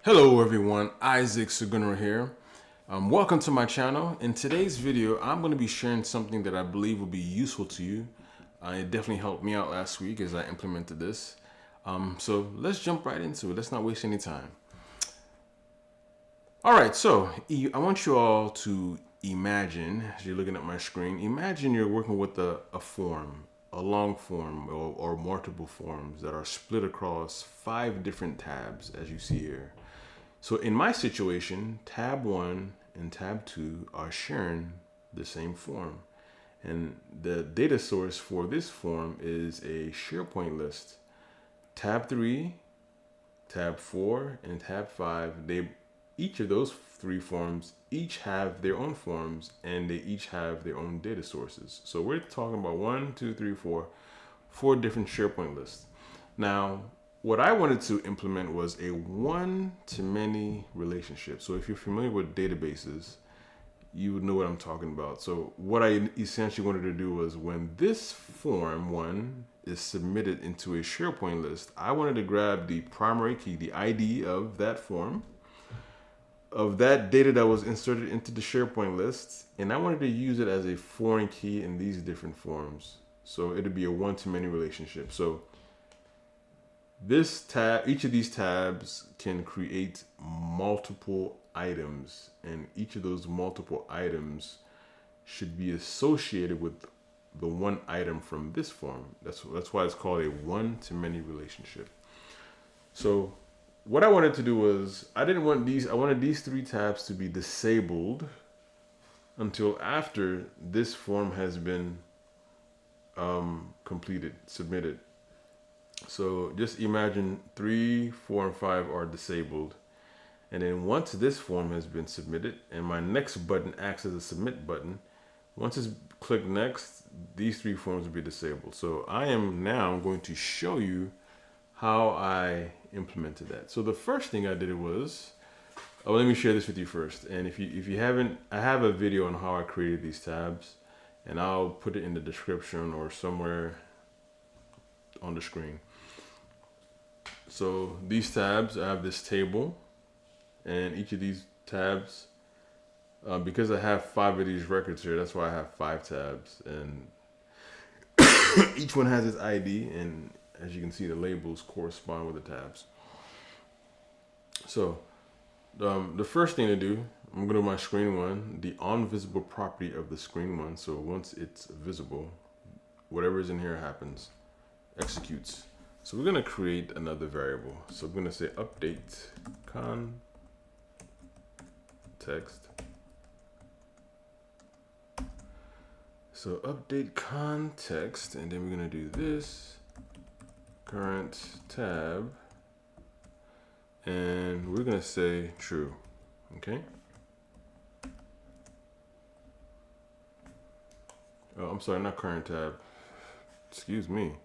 Hello everyone, Isaac Segundo here. Welcome to my channel. In today's video, I'm going to be sharing something that I believe will be useful to you. It definitely helped me out last week as I implemented this. So let's jump right into it. Let's not waste any time. All right, so I want you all to imagine, as you're looking at my screen, imagine you're working with a form, a long form or multiple forms that are split across 5 different tabs as you see here. So in my situation, tab 1 and tab 2 are sharing the same form. And the data source for this form is a SharePoint list. Tab 3, tab 4, and tab 5, each of those 3 forms each have their own forms and they each have their own data sources. So we're talking about 4 different SharePoint lists. Now, what I wanted to implement was a one-to-many relationship. So if you're familiar with databases, you would know what I'm talking about. So what I essentially wanted to do was when this form 1 is submitted into a SharePoint list, I wanted to grab the primary key, the ID of that form, of that data that was inserted into the SharePoint list, and I wanted to use it as a foreign key in these different forms. So it'd be a one-to-many relationship. So this tab, each of these tabs can create multiple items, and each of those multiple items should be associated with the one item from this form. That's why it's called a one-to-many relationship. So what I wanted to do was I wanted these 3 tabs to be disabled until after this form has been completed, submitted. So just imagine 3, 4, and 5 are disabled. And then once this form has been submitted and my next button acts as a submit button, once it's clicked next, these 3 forms will be disabled. So I am now going to show you how I implemented that. So the first thing I did was, let me share this with you first. And if you haven't, I have a video on how I created these tabs, and I'll put it in the description or somewhere on the screen. So these tabs, I have this table, and each of these tabs, because I have 5 of these records here, that's why I have 5 tabs, and each one has its ID, and as you can see, the labels correspond with the tabs. So the first thing to do, I'm going to go to my screen 1, the on-visible property of the screen 1. So once it's visible, whatever is in here happens, executes. So we're going to create another variable. So I'm going to say update context. So update context, and then we're going to do this current tab, and we're going to say true. Okay. Oh, I'm sorry, not current tab. Excuse me.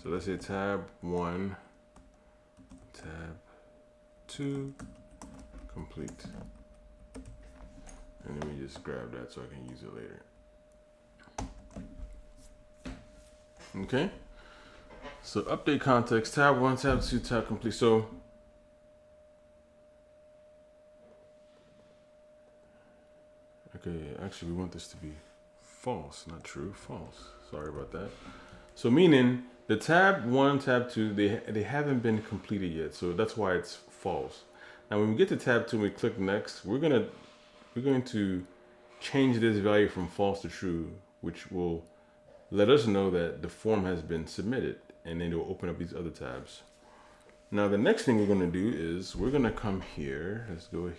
So let's say tab 1, tab 2, complete. And let me just grab that so I can use it later. Okay. So update context, tab 1, tab 2, tab complete. So okay, actually we want this to be false, not true, false. Sorry about that. So meaning the tab 1, tab 2, they haven't been completed yet. So that's why it's false. Now when we get to tab 2 and we click next, we're going to change this value from false to true, which will let us know that the form has been submitted, and then it will open up these other tabs. Now the next thing we're going to do is we're going to come here. Let's go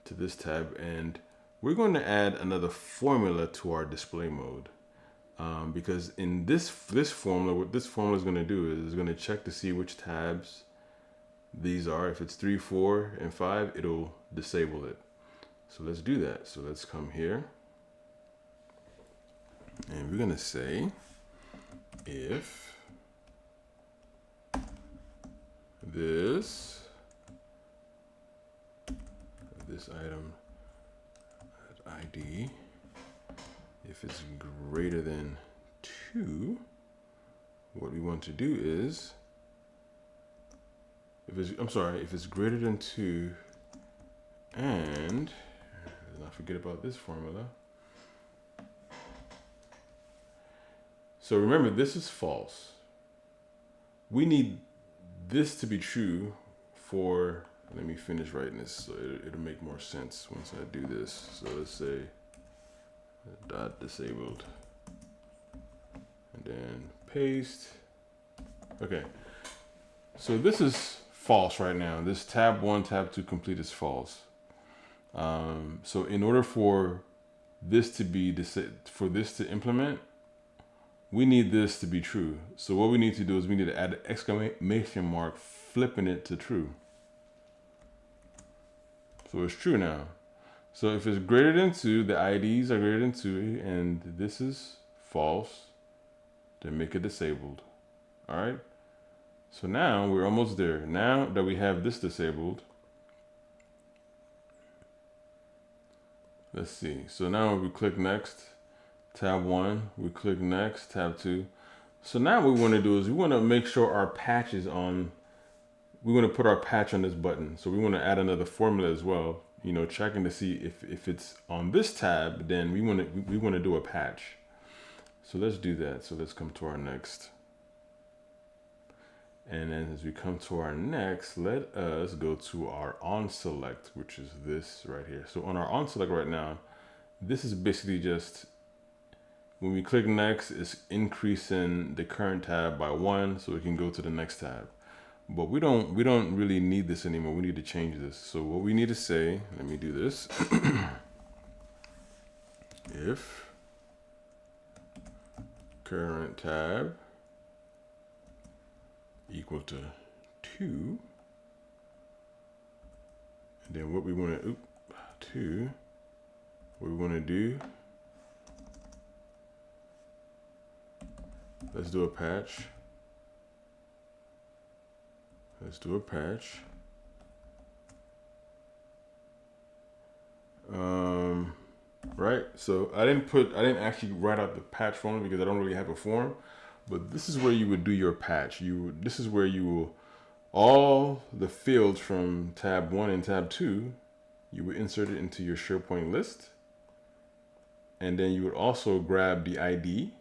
to this tab, and we're going to add another formula to our display mode. Because in this formula, what this formula is going to do is it's going to check to see which tabs these are. If it's 3, 4, and 5, it'll disable it. So let's do that. So let's come here, and we're going to say if this item ID, if it's greater than 2, what we want to do is if it's greater than 2, and let's not forget about this formula. So remember, this is false. We need this to be true for, let me finish writing this so it'll make more sense once I do this. So let's say dot disabled, and then paste. Okay, so this is false right now. This tab 1, tab 2 complete is false. So in order for this to be, for this to implement, we need this to be true. So what we need to do is we need to add an exclamation mark flipping it to true. So it's true now. So if it's greater than 2, the IDs are greater than 2, and this is false, then make it disabled. All right. So now we're almost there. Now that we have this disabled, let's see. So now we click next, tab 1, we click next, tab 2. So now what we want to do is we want to make sure our patch is on, we want to put our patch on this button. So we want to add another formula as well, you know, checking to see if it's on this tab, then we want to do a patch. So let's do that. So let's come to our next. And then as we come to our next, let us go to our on select, which is this right here. So on our on select right now, this is basically just, when we click next, it's increasing the current tab by 1 so we can go to the next tab. But we don't really need this anymore. We need to change this. So what we need to say, let me do this. If current tab equal to 2, and then what we want to, what we want to do, let's do a patch. Let's do a patch. Right, so I didn't actually write out the patch form because I don't really have a form, but this is where you would do your patch. This is where you will, all the fields from tab 1 and tab 2, you would insert it into your SharePoint list, and then you would also grab the ID,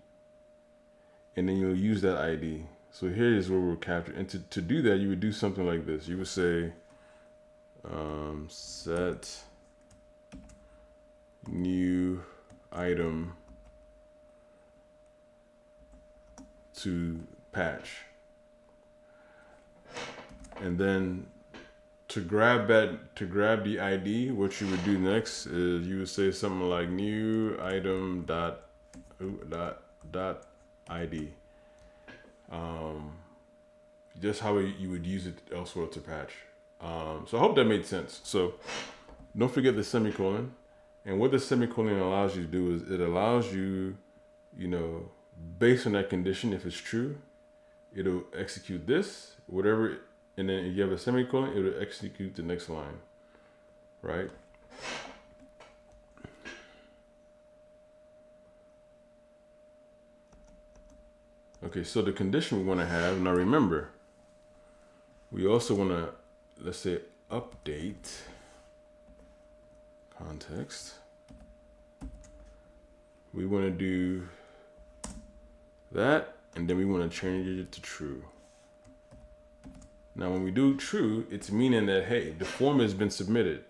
and then you'll use that ID. So here is where we'll capture, and to do that, you would do something like this. You would say set new item to patch, and then to grab the ID, what you would do next is you would say something like new item dot ID. Just how you would use it elsewhere to patch. So I hope that made sense. So don't forget the semicolon. And what the semicolon allows you to do is it allows you, you know, based on that condition, if it's true, it'll execute this, whatever, and then if you have a semicolon, it'll execute the next line, right? Okay, so the condition we want to have, now remember, we also want to, let's say, update context. We want to do that, and then we want to change it to true. Now, when we do true, it's meaning that, hey, the form has been submitted,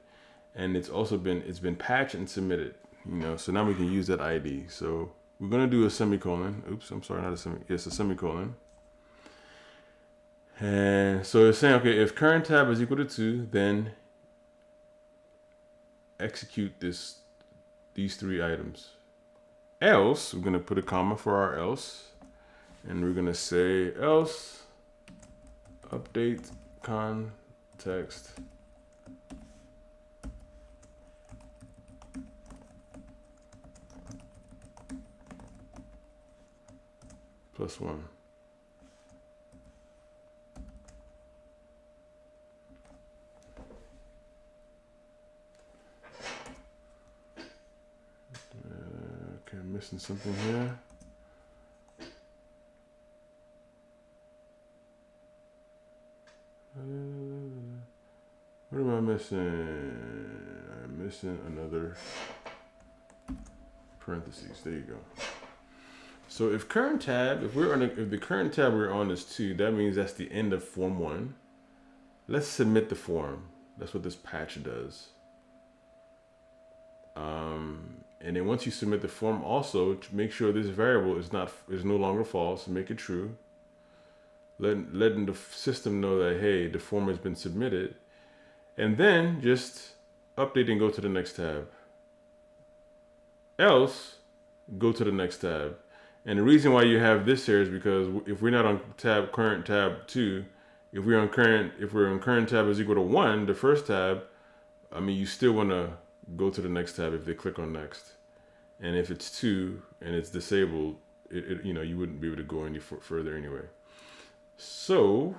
and it's been patched and submitted, you know, so now we can use that ID. So we're going to do a semicolon. Oops, I'm sorry, not a semicolon. Yes, a semicolon. And so it's saying, okay, if current tab is equal to 2, then execute these 3 items. Else, we're going to put a comma for our else, and we're going to say else update context +1. Okay, I'm missing something here. What am I missing? I'm missing another parentheses. There you go. So if current tab, if the current tab we're on is 2, that means that's the end of form 1. Let's submit the form. That's what this patch does. And then once you submit the form, also make sure this variable is no longer false. Make it true. Letting the system know that, hey, the form has been submitted, and then just update and go to the next tab. Else, go to the next tab. And the reason why you have this here is because if we're not on current tab 2, if we're on current tab is equal to 1, the first tab, I mean, you still want to go to the next tab if they click on next. And if it's 2 and it's disabled, you wouldn't be able to go any further anyway. So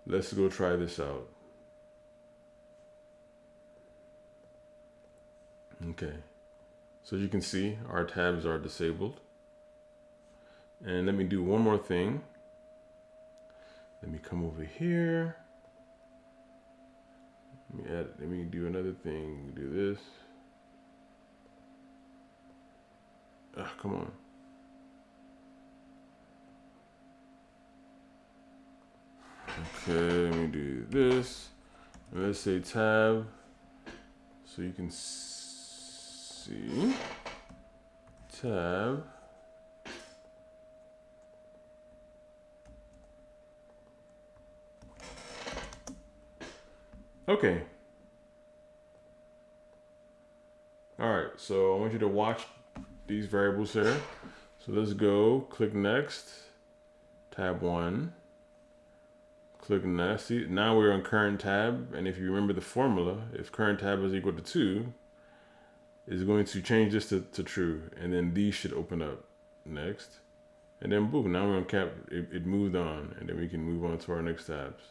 let's go try this out. Okay. So as you can see, our tabs are disabled. And let me do one more thing. Let me come over here. Let me do another thing. Do this. Come on. Okay, let me do this. And let's say tab. So you can see tab. Okay. All right, so I want you to watch these variables here. So let's go, click next, tab 1, click next. See, now we're on current tab, and if you remember the formula, if current tab is equal to 2, it's going to change this to true, and then these should open up next. And then boom, now we're on cap, it moved on, and then we can move on to our next tabs.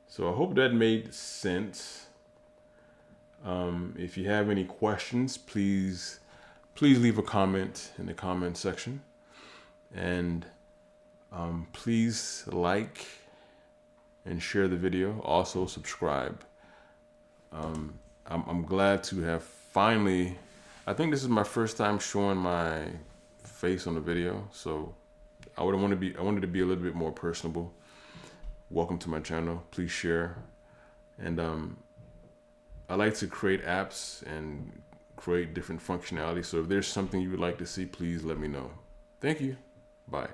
So I hope that made sense. If you have any questions, please leave a comment in the comment section, and please like and share the video. Also subscribe. I'm glad to have finally. I think this is my first time showing my face on the video, so I wanted to be a little bit more personable. Welcome to my channel. Please share. And I like to create apps and create different functionality. So if there's something you would like to see, please let me know. Thank you. Bye.